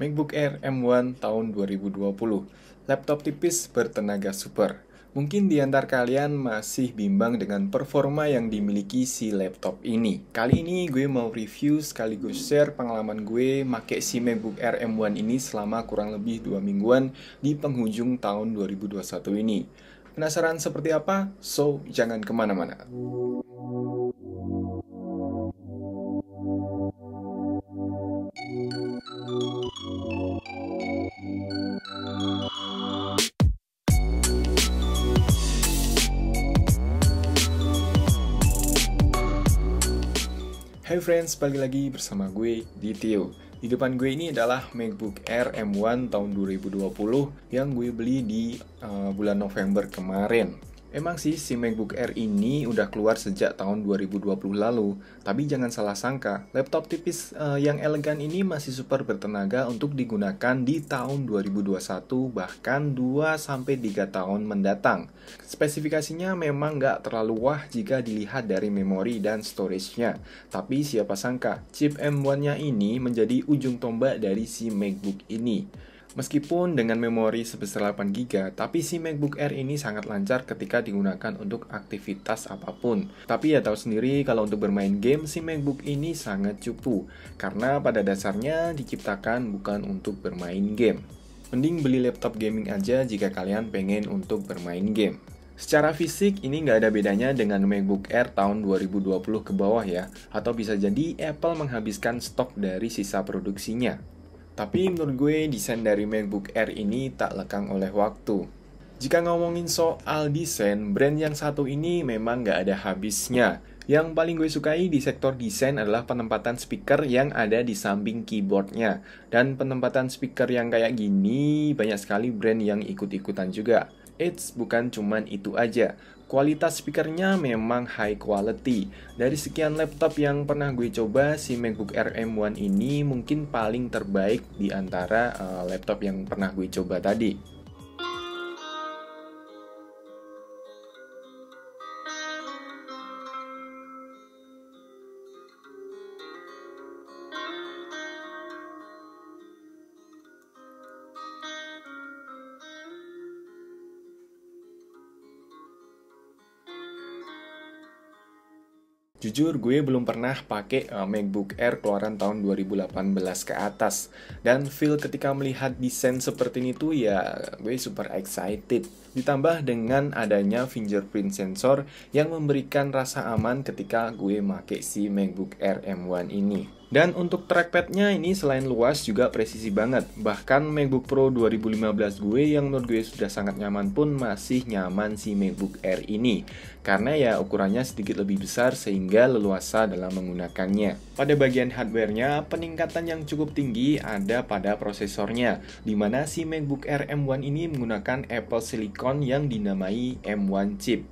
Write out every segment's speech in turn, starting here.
MacBook Air M1 tahun 2020, laptop tipis bertenaga super. Mungkin di antara kalian masih bimbang dengan performa yang dimiliki si laptop ini. Kali ini gue mau review sekaligus share pengalaman gue make si MacBook Air M1 ini selama kurang lebih 2 mingguan di penghujung tahun 2021 ini. Penasaran seperti apa? So, jangan kemana-mana. Hai friends, balik lagi bersama gue, Ditio. Di depan gue ini adalah MacBook Air M1 tahun 2020 yang gue beli di bulan November kemarin. Emang sih si MacBook Air ini udah keluar sejak tahun 2020 lalu, tapi jangan salah sangka, laptop tipis yang elegan ini masih super bertenaga untuk digunakan di tahun 2021 bahkan 2-3 tahun mendatang. Spesifikasinya memang nggak terlalu wah jika dilihat dari memori dan storage-nya, tapi siapa sangka chip M1-nya ini menjadi ujung tombak dari si MacBook ini. Meskipun dengan memori sebesar 8GB, tapi si MacBook Air ini sangat lancar ketika digunakan untuk aktivitas apapun. Tapi ya tahu sendiri kalau untuk bermain game, si MacBook ini sangat cupu, karena pada dasarnya diciptakan bukan untuk bermain game. Mending beli laptop gaming aja jika kalian pengen untuk bermain game. Secara fisik ini nggak ada bedanya dengan MacBook Air tahun 2020 ke bawah ya, atau bisa jadi Apple menghabiskan stok dari sisa produksinya. Tapi menurut gue, desain dari MacBook Air ini tak lekang oleh waktu. Jika ngomongin soal desain, brand yang satu ini memang nggak ada habisnya. Yang paling gue sukai di sektor desain adalah penempatan speaker yang ada di samping keyboardnya. Dan penempatan speaker yang kayak gini, banyak sekali brand yang ikut-ikutan juga. Eits, bukan cuman itu aja. Kualitas speakernya memang high quality. Dari sekian laptop yang pernah gue coba, si MacBook Air M1 ini mungkin paling terbaik di antara laptop yang pernah gue coba tadi. Jujur, gue belum pernah pakai MacBook Air keluaran tahun 2018 ke atas. Dan feel ketika melihat desain seperti ini tuh ya gue super excited. Ditambah dengan adanya fingerprint sensor yang memberikan rasa aman ketika gue pakai si MacBook Air M1 ini. Dan untuk trackpadnya ini selain luas juga presisi banget. Bahkan MacBook Pro 2015 gue yang menurut gue sudah sangat nyaman pun masih nyaman si MacBook Air ini. Karena ya ukurannya sedikit lebih besar sehingga leluasa dalam menggunakannya. Pada bagian hardware-nya, peningkatan yang cukup tinggi ada pada prosesornya, di mana si MacBook Air M1 ini menggunakan Apple Silicon yang dinamai M1 chip.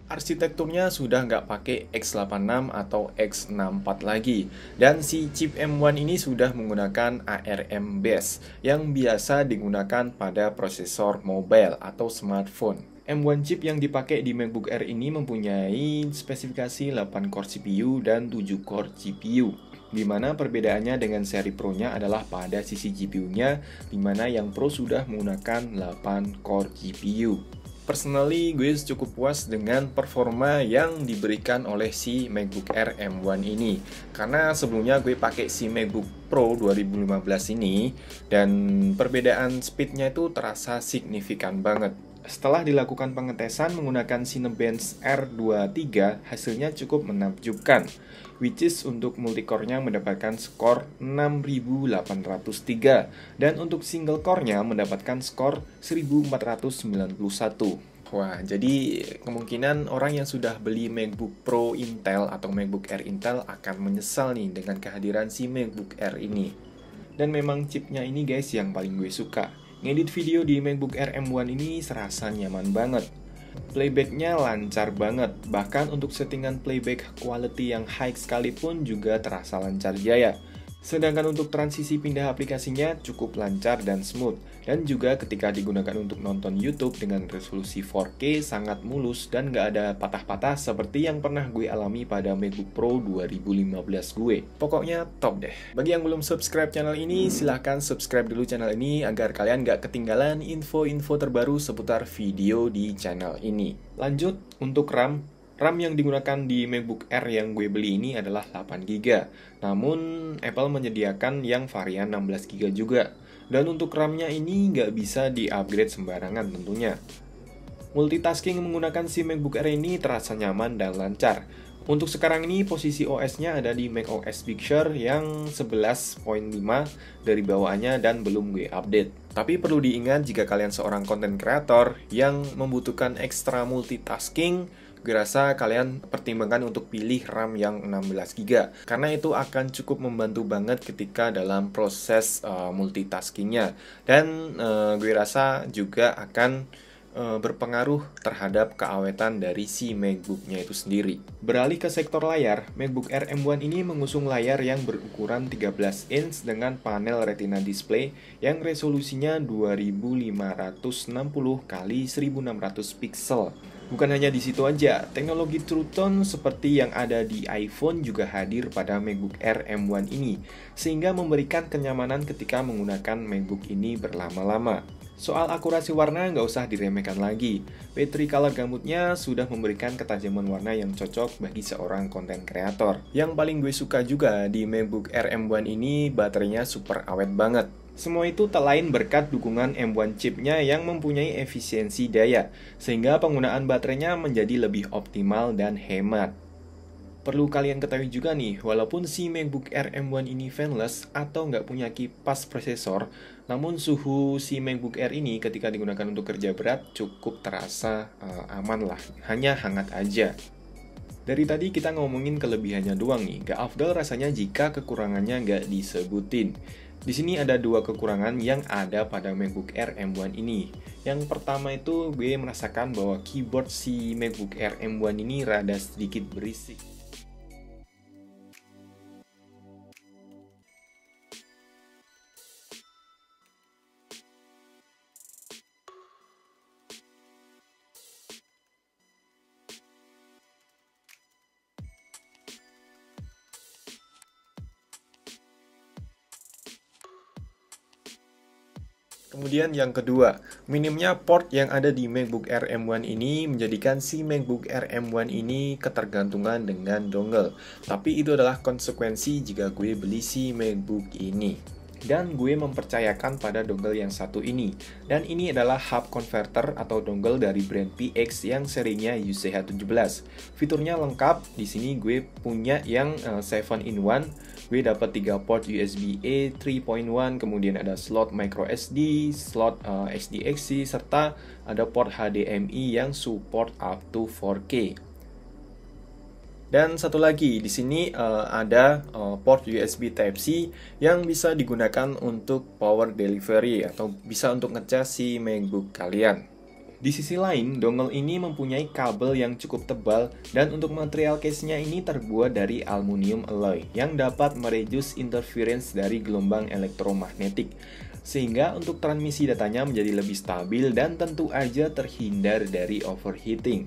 Arsitekturnya sudah nggak pakai x86 atau x64 lagi. Dan si chip M1 ini sudah menggunakan ARM base yang biasa digunakan pada prosesor mobile atau smartphone. M1 chip yang dipakai di MacBook Air ini mempunyai spesifikasi 8 core CPU dan 7 core GPU. Dimana perbedaannya dengan seri Pro-nya adalah pada sisi GPU-nya, dimana yang Pro sudah menggunakan 8 core GPU. Personally, gue cukup puas dengan performa yang diberikan oleh si MacBook Air M1 ini. Karena sebelumnya gue pakai si MacBook Pro 2015 ini, dan perbedaan speednya itu terasa signifikan banget. Setelah dilakukan pengetesan menggunakan Cinebench R23, hasilnya cukup menakjubkan. Which is untuk multicore-nya mendapatkan skor 6803 dan untuk single core-nya mendapatkan skor 1491. Wah, jadi kemungkinan orang yang sudah beli MacBook Pro Intel atau MacBook Air Intel akan menyesal nih dengan kehadiran si MacBook Air ini. Dan memang chipnya ini guys yang paling gue suka. Ngedit video di MacBook Air M1 ini serasa nyaman banget. Playbacknya lancar banget, bahkan untuk settingan playback quality yang high sekalipun juga terasa lancar jaya. Sedangkan untuk transisi pindah aplikasinya cukup lancar dan smooth. Dan juga ketika digunakan untuk nonton YouTube dengan resolusi 4K sangat mulus dan nggak ada patah-patah seperti yang pernah gue alami pada MacBook Pro 2015 gue. Pokoknya top deh. Bagi yang belum subscribe channel ini, silahkan subscribe dulu channel ini agar kalian nggak ketinggalan info-info terbaru seputar video di channel ini. Lanjut, untuk RAM yang digunakan di MacBook Air yang gue beli ini adalah 8GB. Namun, Apple menyediakan yang varian 16GB juga. Dan untuk RAM-nya ini nggak bisa di-upgrade sembarangan tentunya. Multitasking menggunakan si MacBook Air ini terasa nyaman dan lancar. Untuk sekarang ini posisi OS-nya ada di macOS Big Sur yang 11.5 dari bawaannya dan belum gue update. Tapi perlu diingat jika kalian seorang content creator yang membutuhkan ekstra multitasking, gue rasa kalian pertimbangkan untuk pilih RAM yang 16GB karena itu akan cukup membantu banget ketika dalam proses multitaskingnya. Dan gue rasa juga akan berpengaruh terhadap keawetan dari si MacBook-nya itu sendiri. Beralih ke sektor layar, MacBook Air M1 ini mengusung layar yang berukuran 13 inch dengan panel Retina display yang resolusinya 2560x1600 pixel. Bukan hanya di situ aja, teknologi True Tone seperti yang ada di iPhone juga hadir pada MacBook Air M1 ini, sehingga memberikan kenyamanan ketika menggunakan MacBook ini berlama-lama. Soal akurasi warna nggak usah diremehkan lagi. Battery color gamutnya sudah memberikan ketajaman warna yang cocok bagi seorang konten kreator. Yang paling gue suka juga di MacBook Air M1 ini, baterainya super awet banget. Semua itu tak lain berkat dukungan M1 chipnya yang mempunyai efisiensi daya, sehingga penggunaan baterainya menjadi lebih optimal dan hemat. Perlu kalian ketahui juga nih, walaupun si MacBook Air M1 ini fanless atau nggak punya kipas prosesor, namun suhu si MacBook Air ini ketika digunakan untuk kerja berat cukup terasa aman lah, hanya hangat aja. Dari tadi kita ngomongin kelebihannya doang nih, gak afdol rasanya jika kekurangannya nggak disebutin. Di sini ada dua kekurangan yang ada pada MacBook Air M1 ini. Yang pertama itu gue merasakan bahwa keyboard si MacBook Air M1 ini rada sedikit berisik. Kemudian yang kedua, minimnya port yang ada di MacBook Air M1 ini menjadikan si MacBook Air M1 ini ketergantungan dengan dongle. Tapi itu adalah konsekuensi jika gue beli si MacBook ini. Dan gue mempercayakan pada dongle yang satu ini. Dan ini adalah hub converter atau dongle dari brand PX yang serinya UCH17. Fiturnya lengkap. Di sini gue punya yang 7-in-1. Gue dapat 3 port USB-A 3.1, kemudian ada slot micro SD, slot XDXC, serta ada port HDMI yang support up to 4K. Dan satu lagi, di sini ada port USB Type-C yang bisa digunakan untuk power delivery atau bisa untuk ngecas si MacBook kalian. Di sisi lain, dongle ini mempunyai kabel yang cukup tebal dan untuk material case-nya ini terbuat dari aluminium alloy yang dapat mereduce interference dari gelombang elektromagnetik. Sehingga untuk transmisi datanya menjadi lebih stabil dan tentu aja terhindar dari overheating.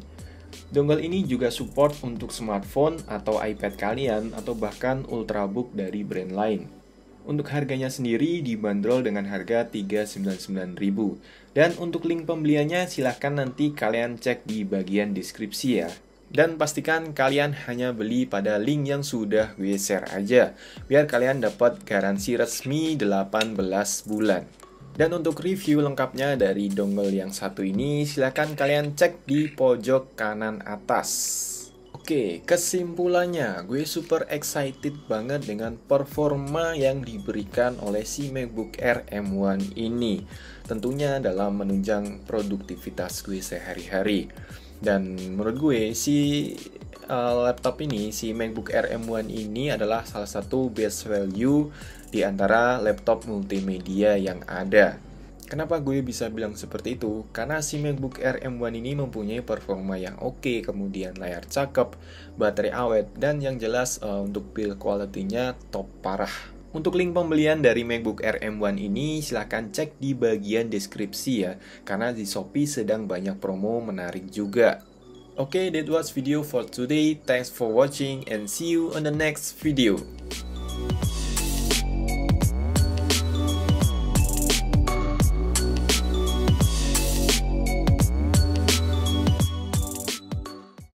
Dongle ini juga support untuk smartphone atau iPad kalian atau bahkan Ultrabook dari brand lain. Untuk harganya sendiri dibanderol dengan harga Rp399.000. Dan untuk link pembeliannya silahkan nanti kalian cek di bagian deskripsi ya. Dan pastikan kalian hanya beli pada link yang sudah gue share aja, biar kalian dapat garansi resmi 18 bulan. Dan untuk review lengkapnya dari dongle yang satu ini, silahkan kalian cek di pojok kanan atas. Oke, kesimpulannya, gue super excited banget dengan performa yang diberikan oleh si MacBook Air M1 ini. Tentunya dalam menunjang produktivitas gue sehari-hari. Dan menurut gue, si laptop ini, si MacBook Air M1 ini adalah salah satu best value di antara laptop multimedia yang ada. Kenapa gue bisa bilang seperti itu? Karena si MacBook Air M1 ini mempunyai performa yang oke, kemudian layar cakep, baterai awet, dan yang jelas untuk build quality-nya top parah. Untuk link pembelian dari MacBook Air M1 ini silahkan cek di bagian deskripsi ya, karena di Shopee sedang banyak promo menarik juga. Oke, that was video for today. Thanks for watching and see you on the next video.